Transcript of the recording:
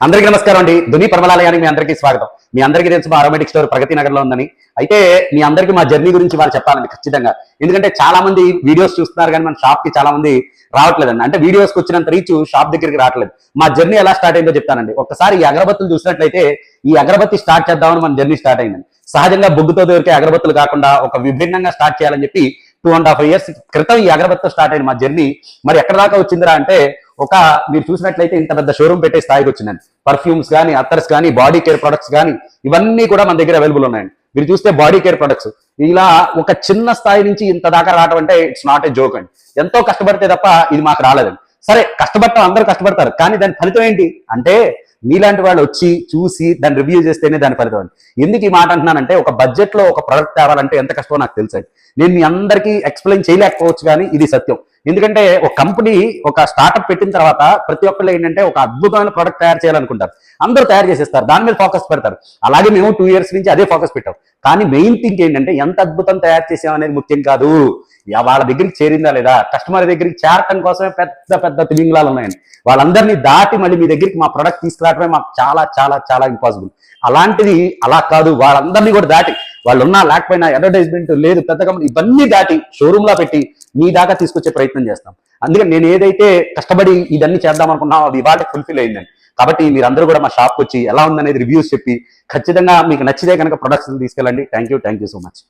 అందరికీ నమస్కారం అండి. దుని పరమలాలయానికి మీ అందరికీ స్వాగతం. మీ అందరికీ తెలుసు మా ఆరోమేటిక్ స్టోర్ ప్రగతి నగర్లో ఉందని. అయితే మీ అందరికీ మా జర్నీ గురించి వాళ్ళు చెప్పాలండి ఖచ్చితంగా. ఎందుకంటే చాలా మంది వీడియోస్ చూస్తున్నారు కానీ మన షాప్ కి చాలా మంది రావట్లేదండి. అంటే వీడియోస్కి వచ్చినంత రీచ్ షాప్ దగ్గరికి రావట్లేదు. మా జర్నీ ఎలా స్టార్ట్ అయిందో చెప్తానండి. ఒక్కసారి ఈ అగరబత్తులు చూసినట్లయితే ఈ అగరబత్తి స్టార్ట్ చేద్దామని మన జర్నీ స్టార్ట్ అయిందండి. సహజంగా బొగ్గుతో దొరికే అగరబత్తులు కాకుండా ఒక విభిన్నంగా స్టార్ట్ చేయాలని చెప్పి 2.5 years క్రితం ఈ అగరబత్తితో స్టార్ట్ అయింది మా జర్నీ. మరి ఎక్కడ దాకా వచ్చిందిరా అంటే మీరు చూసినట్లయితే ఇంత పెద్ద షోరూమ్ పెట్టే స్థాయికి వచ్చిందండి. పర్ఫ్యూమ్స్ కానీ, అత్తర్స్ కానీ, బాడీ కేర్ ప్రొడక్ట్స్ కానీ ఇవన్నీ కూడా మన దగ్గర అవైలబుల్ ఉన్నాయండి. మీరు చూస్తే బాడీ కేర్ ప్రొడక్ట్స్ ఇలా ఒక చిన్న స్థాయి నుంచి ఇంత దాకా రావడం అంటే ఇట్స్ నాట్ ఏ జోక్ అండి. ఎంతో కష్టపడితే తప్ప ఇది మాకు రాలేదండి. సరే, కష్టపడటం అందరూ కష్టపడతారు, కానీ దాని ఫలితం ఏంటి అంటే మీలాంటి వాళ్ళు వచ్చి చూసి దాన్ని రివ్యూ చేస్తేనే దాని ఫలితం అండి. ఎందుకు ఈ మాట అంటున్నానంటే ఒక బడ్జెట్ లో ఒక ప్రొడక్ట్ తేవాలంటే ఎంత కష్టమో నాకు తెలుసు. నేను మీ అందరికీ ఎక్స్ప్లెయిన్ చేయలేకపోవచ్చు, కానీ ఇది సత్యం. ఎందుకంటే ఒక కంపెనీ ఒక స్టార్ట్అప్ పెట్టిన తర్వాత ప్రతి ఒక్కళ్ళు ఏంటంటే ఒక అద్భుతమైన ప్రొడక్ట్ తయారు చేయాలనుకుంటారు. అందరూ తయారు చేసేస్తారు, దాని మీద ఫోకస్ పెడతారు. అలాగే మేము 2 years నుంచి అదే ఫోకస్ పెట్టాం. కానీ మెయిన్ థింగ్ ఏంటంటే ఎంత అద్భుతం తయారు చేసాం అనేది ముఖ్యం కాదు, వాళ్ళ దగ్గరికి చేరిందా లేదా. కస్టమర్ దగ్గరికి చేరటం కోసమే పెద్ద పెద్ద తిమింగలాలు ఉన్నాయండి. వాళ్ళందరినీ దాటి మళ్ళీ మీ దగ్గరికి మా ప్రొడక్ట్ తీసుకురావడమే మాకు చాలా చాలా చాలా ఇంపాసిబుల్. అలాంటిది అలా కాదు, వాళ్ళందరినీ కూడా దాటి వాళ్ళు ఉన్నా లేకపోయినా అడ్వర్టైజ్మెంట్ లేదు పెద్ద కంపెనీ ఇవన్నీ దాటి షోరూమ్ లా పెట్టి మీ దాకా తీసుకొచ్చే ప్రయత్నం చేస్తాం. అందుకని నేను ఏదైతే కష్టపడి ఇదన్నీ చేద్దాం అనుకున్నామో అది ఇవాళ ఫుల్ఫిల్ అయిందండి. కాబట్టి మీరందరూ కూడా మా షాప్కి వచ్చి ఎలా ఉందనేది రివ్యూస్ చెప్పి ఖచ్చితంగా మీకు నచ్చితే కనుక ప్రొడక్ట్స్ తీసుకెళ్ళండి. Thank you so much.